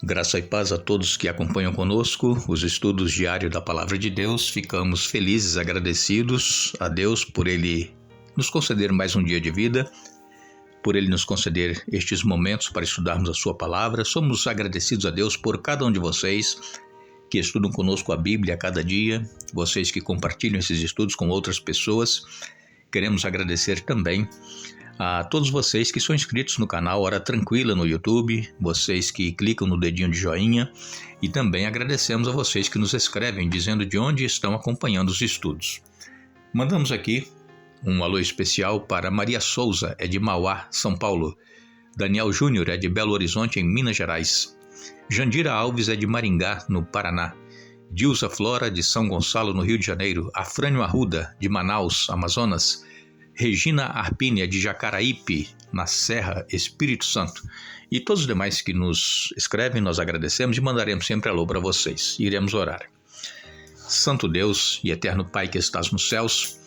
Graça e paz a todos que acompanham conosco os estudos diários da Palavra de Deus. Ficamos felizes, agradecidos a Deus por Ele nos conceder mais um dia de vida, por Ele nos conceder estes momentos para estudarmos a Sua Palavra. Somos agradecidos a Deus por cada um de vocês que estudam conosco a Bíblia a cada dia, vocês que compartilham esses estudos com outras pessoas. Queremos agradecer também a todos vocês que são inscritos no canal Hora Tranquila no YouTube, vocês que clicam no dedinho de joinha, e também agradecemos a vocês que nos escrevem dizendo de onde estão acompanhando os estudos. Mandamos aqui um alô especial para Maria Souza, é de Mauá, São Paulo. Daniel Júnior é de Belo Horizonte, em Minas Gerais. Jandira Alves é de Maringá, no Paraná. Dilsa Flora, de São Gonçalo, no Rio de Janeiro. Afrânio Arruda, de Manaus, Amazonas. Regina Arpínia, de Jacaraípe, na Serra, Espírito Santo. E todos os demais que nos escrevem, nós agradecemos e mandaremos sempre alô para vocês. Iremos orar. Santo Deus e eterno Pai que estás nos céus,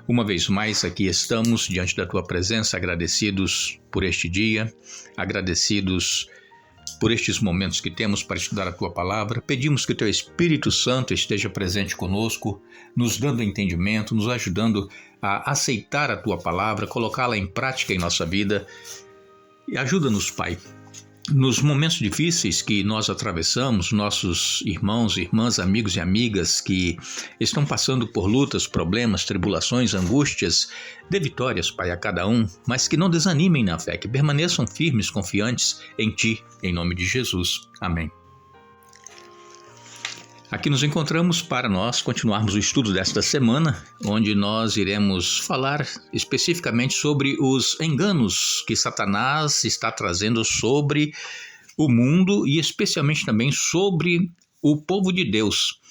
uma vez mais aqui estamos diante da Tua presença, agradecidos por este dia, agradecidos por estes momentos que temos para estudar a Tua Palavra. Pedimos que o Teu Espírito Santo esteja presente conosco, nos dando entendimento, nos ajudando a aceitar a Tua Palavra, colocá-la em prática em nossa vida. E ajuda-nos, Pai, nos momentos difíceis que nós atravessamos, nossos irmãos, irmãs, amigos e amigas que estão passando por lutas, problemas, tribulações, angústias, dê vitórias, Pai, a cada um, mas que não desanimem na fé, que permaneçam firmes, confiantes em Ti, em nome de Jesus. Amém. Aqui nos encontramos para nós continuarmos o estudo desta semana, onde nós iremos falar especificamente sobre os enganos que Satanás está trazendo sobre o mundo e especialmente também sobre o povo de Deus.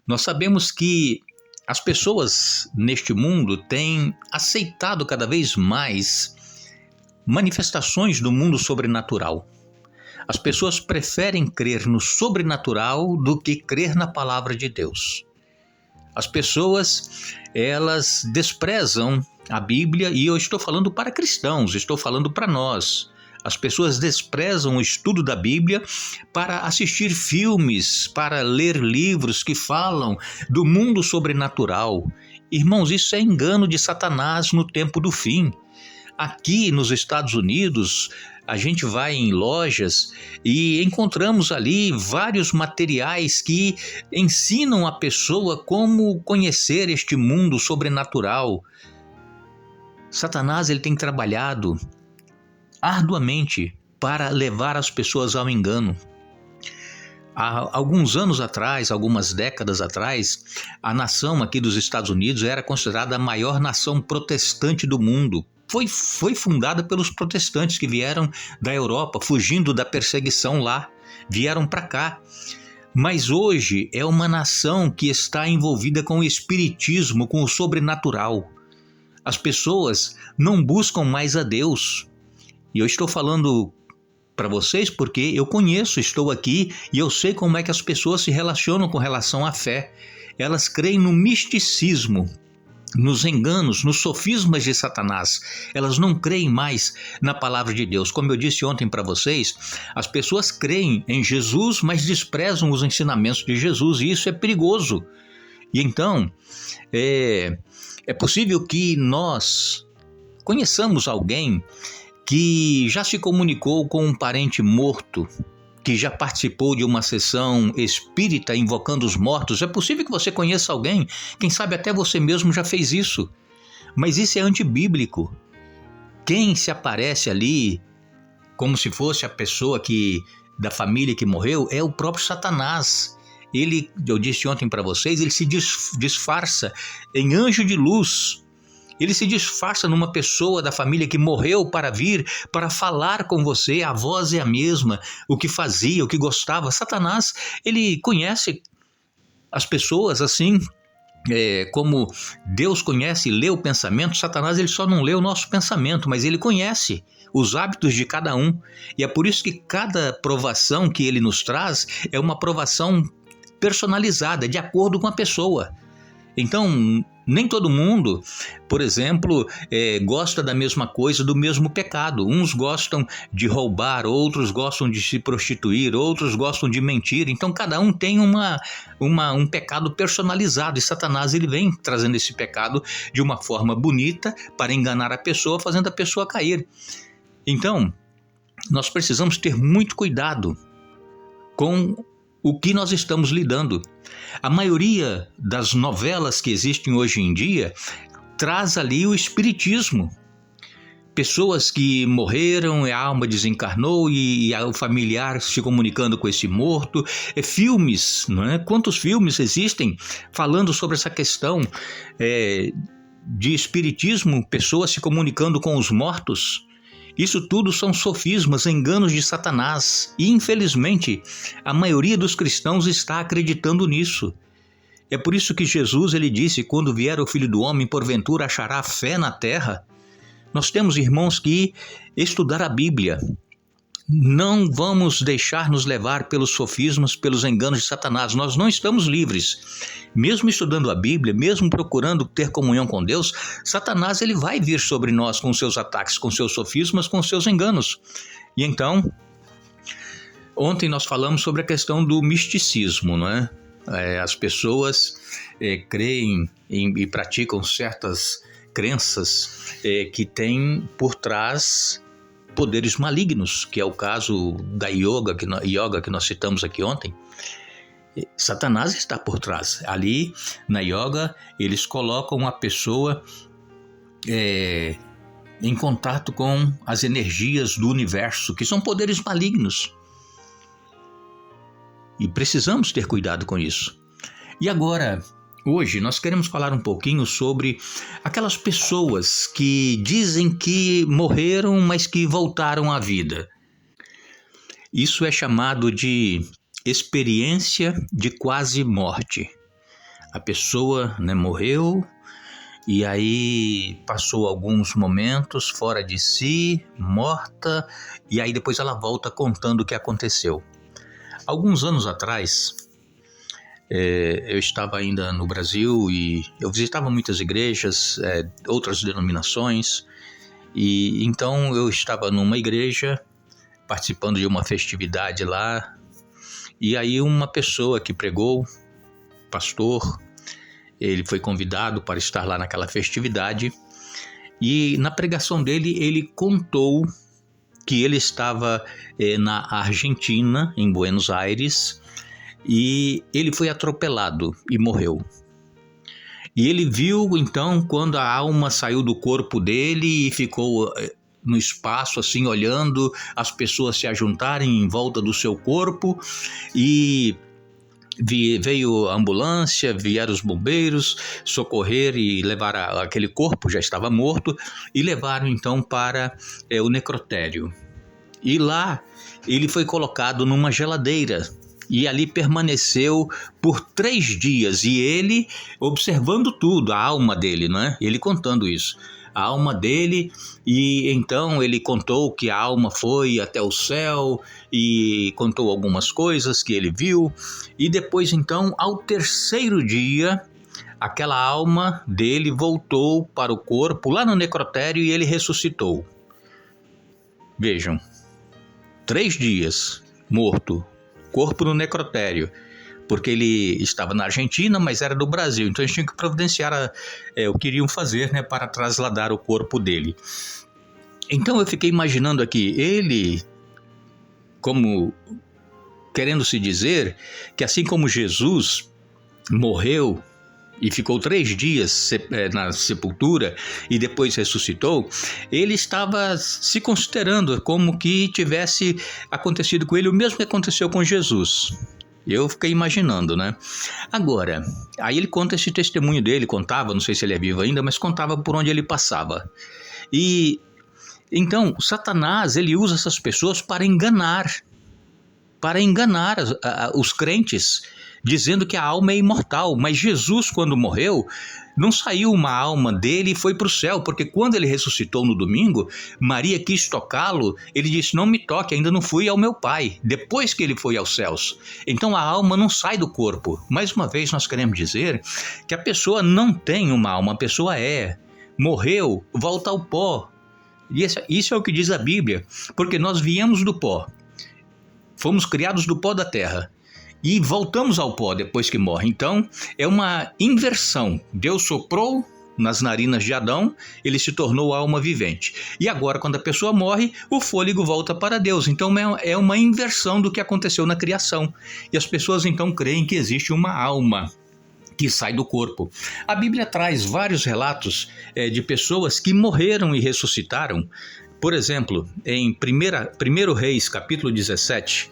Nós sabemos que as pessoas neste mundo têm aceitado cada vez mais manifestações do mundo sobrenatural. As pessoas preferem crer no sobrenatural do que crer na palavra de Deus. As pessoas, elas desprezam a Bíblia, e eu estou falando para cristãos, estou falando para nós. As pessoas desprezam o estudo da Bíblia para assistir filmes, para ler livros que falam do mundo sobrenatural. Irmãos, isso é engano de Satanás no tempo do fim. Aqui nos Estados Unidos, a gente vai em lojas e encontramos ali vários materiais que ensinam a pessoa como conhecer este mundo sobrenatural. Satanás, ele tem trabalhado arduamente para levar as pessoas ao engano. Há alguns anos atrás, algumas décadas atrás, a nação aqui dos Estados Unidos era considerada a maior nação protestante do mundo. Foi fundada pelos protestantes que vieram da Europa, fugindo da perseguição lá, vieram para cá. Mas hoje é uma nação que está envolvida com o espiritismo, com o sobrenatural. As pessoas não buscam mais a Deus. E eu estou falando para vocês porque eu conheço, estou aqui e eu sei como é que as pessoas se relacionam com relação à fé. Elas creem no misticismo, nos enganos, nos sofismas de Satanás. Elas não creem mais na palavra de Deus. Como eu disse ontem para vocês, as pessoas creem em Jesus, mas desprezam os ensinamentos de Jesus, e isso é perigoso. E então, é possível que nós conheçamos alguém que já se comunicou com um parente morto, que já participou de uma sessão espírita invocando os mortos. É possível que você conheça alguém, quem sabe até você mesmo já fez isso. Mas isso é antibíblico. Quem se aparece ali como se fosse a pessoa da família que morreu é o próprio Satanás. Ele, eu disse ontem para vocês, ele se disfarça em anjo de luz. Ele se disfarça numa pessoa da família que morreu para vir, para falar com você. A voz é a mesma, o que fazia, o que gostava. Satanás, ele conhece as pessoas assim, como Deus conhece e lê o pensamento. Satanás, ele só não lê o nosso pensamento, mas ele conhece os hábitos de cada um. E é por isso que cada provação que ele nos traz é uma provação personalizada, de acordo com a pessoa. Então, Nem todo mundo, por exemplo, gosta da mesma coisa, do mesmo pecado. Uns gostam de roubar, outros gostam de se prostituir, outros gostam de mentir. Então cada um tem um pecado personalizado, e Satanás ele vem trazendo esse pecado de uma forma bonita para enganar a pessoa, fazendo a pessoa cair. Então, nós precisamos ter muito cuidado com o que nós estamos lidando. A maioria das novelas que existem hoje em dia traz ali o espiritismo. Pessoas que morreram, a alma desencarnou e o familiar se comunicando com esse morto. Filmes, não é? Quantos filmes existem falando sobre essa questão de espiritismo, pessoas se comunicando com os mortos? Isso tudo são sofismas, enganos de Satanás. E, infelizmente, a maioria dos cristãos está acreditando nisso. É por isso que Jesus ele disse, quando vier o Filho do Homem, porventura achará fé na terra? Nós temos, irmãos, que estudar a Bíblia. Não vamos deixar nos levar pelos sofismas, pelos enganos de Satanás. Nós não estamos livres. Mesmo estudando a Bíblia, mesmo procurando ter comunhão com Deus, Satanás ele vai vir sobre nós com seus ataques, com seus sofismas, com seus enganos. E então, ontem nós falamos sobre a questão do misticismo, não é? As pessoas creem e praticam certas crenças que têm por trás poderes malignos, que é o caso da yoga que nós citamos aqui ontem. Satanás está por trás. Ali na yoga eles colocam a pessoa em contato com as energias do universo, que são poderes malignos. E precisamos ter cuidado com isso. E agora, hoje, nós queremos falar um pouquinho sobre aquelas pessoas que dizem que morreram, mas que voltaram à vida. Isso é chamado de experiência de quase morte. A pessoa, morreu e aí passou alguns momentos fora de si, morta, e aí depois ela volta contando o que aconteceu. Alguns anos atrás, eu estava ainda no Brasil e eu visitava muitas igrejas, outras denominações, e então eu estava numa igreja participando de uma festividade lá, e aí uma pessoa que pregou, pastor, ele foi convidado para estar lá naquela festividade, e na pregação dele ele contou que ele estava na Argentina, em Buenos Aires, e ele foi atropelado e morreu. E ele viu então quando a alma saiu do corpo dele e ficou no espaço assim olhando as pessoas se ajuntarem em volta do seu corpo, e veio a ambulância, vieram os bombeiros socorrer e levar aquele corpo, já estava morto, e levaram então para o necrotério. E lá ele foi colocado numa geladeira e ali permaneceu por 3 dias, e ele observando tudo, a alma dele, ele contando isso, a alma dele, e então ele contou que a alma foi até o céu e contou algumas coisas que ele viu, e depois então ao 3º dia aquela alma dele voltou para o corpo lá no necrotério e ele ressuscitou. Vejam, 3 dias morto, corpo no necrotério, porque ele estava na Argentina, mas era do Brasil, então eles tinham que providenciar o que iriam fazer, para trasladar o corpo dele. Então eu fiquei imaginando aqui, ele, como querendo se dizer que assim como Jesus morreu e ficou 3 dias na sepultura e depois ressuscitou, ele estava se considerando como que tivesse acontecido com ele o mesmo que aconteceu com Jesus. Eu fiquei imaginando, Agora, aí ele conta esse testemunho dele, contava, não sei se ele é vivo ainda, mas contava por onde ele passava. E então, Satanás, ele usa essas pessoas para enganar os crentes, dizendo que a alma é imortal. Mas Jesus, quando morreu, Não saiu uma alma dele e foi para o céu, porque quando ele ressuscitou no domingo, Maria quis tocá-lo, ele disse, não me toque, ainda não fui ao meu Pai, depois que ele foi aos céus. Então a alma não sai do corpo. Mais uma vez nós queremos dizer que a pessoa não tem uma alma, a pessoa morreu, volta ao pó. E isso é o que diz a Bíblia, porque nós viemos do pó, fomos criados do pó da terra. E voltamos ao pó depois que morre. Então, é uma inversão. Deus soprou nas narinas de Adão, ele se tornou alma vivente. E agora, quando a pessoa morre, o fôlego volta para Deus. Então, é uma inversão do que aconteceu na criação. E as pessoas, então, creem que existe uma alma que sai do corpo. A Bíblia traz vários relatos de pessoas que morreram e ressuscitaram. Por exemplo, em 1 Reis, capítulo 17...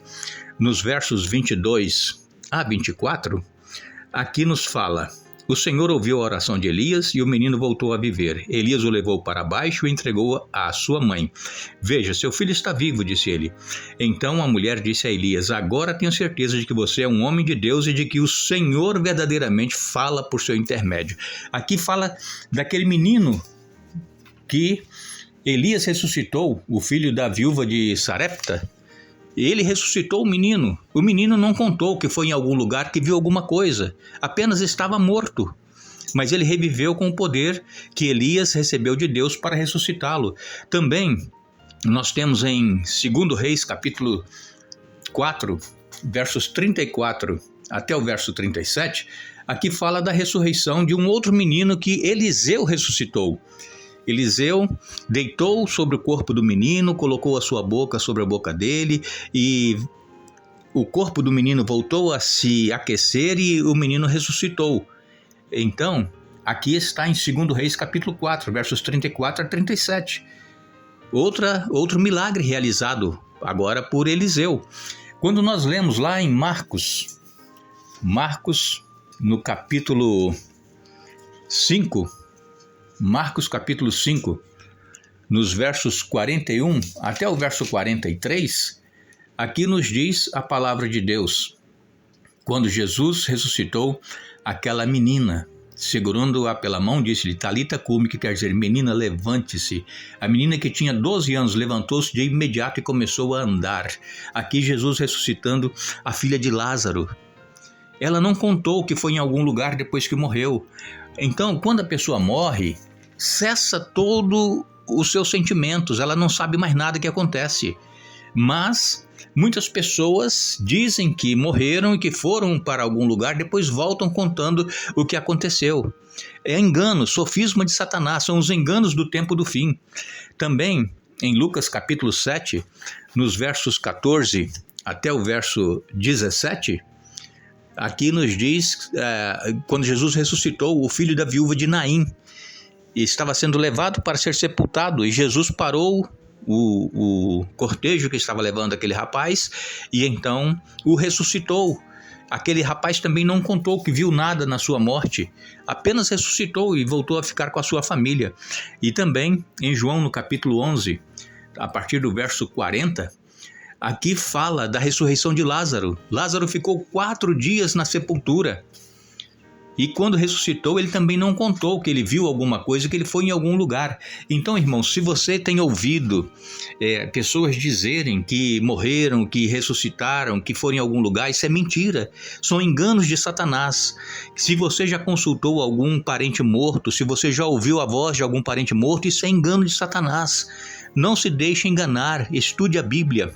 nos versos 22 a 24, aqui nos fala, o Senhor ouviu a oração de Elias e o menino voltou a viver. Elias o levou para baixo e entregou à sua mãe. Veja, seu filho está vivo, disse ele. Então a mulher disse a Elias, agora tenho certeza de que você é um homem de Deus e de que o Senhor verdadeiramente fala por seu intermédio. Aqui fala daquele menino que Elias ressuscitou, o filho da viúva de Sarepta. Ele ressuscitou o menino. O menino não contou que foi em algum lugar que viu alguma coisa. Apenas estava morto. Mas ele reviveu com o poder que Elias recebeu de Deus para ressuscitá-lo. Também nós temos em 2 Reis, capítulo 4, versos 34 até o verso 37, aqui fala da ressurreição de um outro menino que Eliseu ressuscitou. Eliseu deitou sobre o corpo do menino, colocou a sua boca sobre a boca dele e o corpo do menino voltou a se aquecer e o menino ressuscitou. Então, aqui está em 2 Reis capítulo 4, versos 34 a 37. Outro milagre realizado agora por Eliseu. Quando nós lemos lá em Marcos no capítulo 5, Marcos capítulo 5, nos versos 41 até o verso 43, aqui nos diz a palavra de Deus. Quando Jesus ressuscitou aquela menina, segurando-a pela mão, disse-lhe, Talita cumi, que quer dizer, menina, levante-se. A menina que tinha 12 anos levantou-se de imediato e começou a andar. Aqui Jesus ressuscitando a filha de Lázaro. Ela não contou que foi em algum lugar depois que morreu. Então, quando a pessoa morre, cessa todo os seus sentimentos, ela não sabe mais nada que acontece. Mas muitas pessoas dizem que morreram e que foram para algum lugar, depois voltam contando o que aconteceu. É engano, sofisma de Satanás, são os enganos do tempo do fim. Também em Lucas capítulo 7, nos versos 14 até o verso 17, aqui nos diz, quando Jesus ressuscitou o filho da viúva de Naim, estava sendo levado para ser sepultado, e Jesus parou o cortejo que estava levando aquele rapaz, e então o ressuscitou. Aquele rapaz também não contou que viu nada na sua morte, apenas ressuscitou e voltou a ficar com a sua família. E também em João no capítulo 11, a partir do verso 40, aqui fala da ressurreição de Lázaro. Lázaro ficou 4 dias na sepultura. E quando ressuscitou, ele também não contou que ele viu alguma coisa, que ele foi em algum lugar. Então, irmãos, se você tem ouvido pessoas dizerem que morreram, que ressuscitaram, que foram em algum lugar, isso é mentira. São enganos de Satanás. Se você já consultou algum parente morto, se você já ouviu a voz de algum parente morto, isso é engano de Satanás. Não se deixe enganar, estude a Bíblia.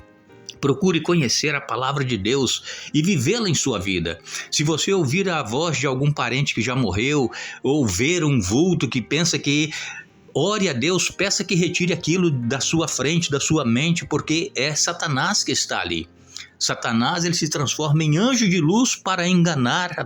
Procure conhecer a palavra de Deus e vivê-la em sua vida. Se você ouvir a voz de algum parente que já morreu, ou ver um vulto que pensa que, ore a Deus, peça que retire aquilo da sua frente, da sua mente, porque é Satanás que está ali. Satanás, ele se transforma em anjo de luz para enganar,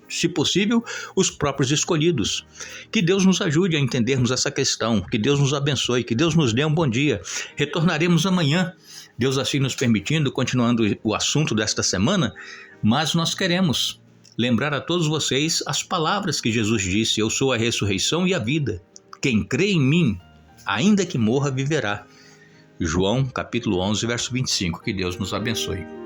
se possível, os próprios escolhidos. Que Deus nos ajude a entendermos essa questão, que Deus nos abençoe, que Deus nos dê um bom dia. Retornaremos amanhã, Deus assim nos permitindo, continuando o assunto desta semana, mas nós queremos lembrar a todos vocês as palavras que Jesus disse: eu sou a ressurreição e a vida. Quem crê em mim, ainda que morra, viverá. João capítulo 11, verso 25. Que Deus nos abençoe.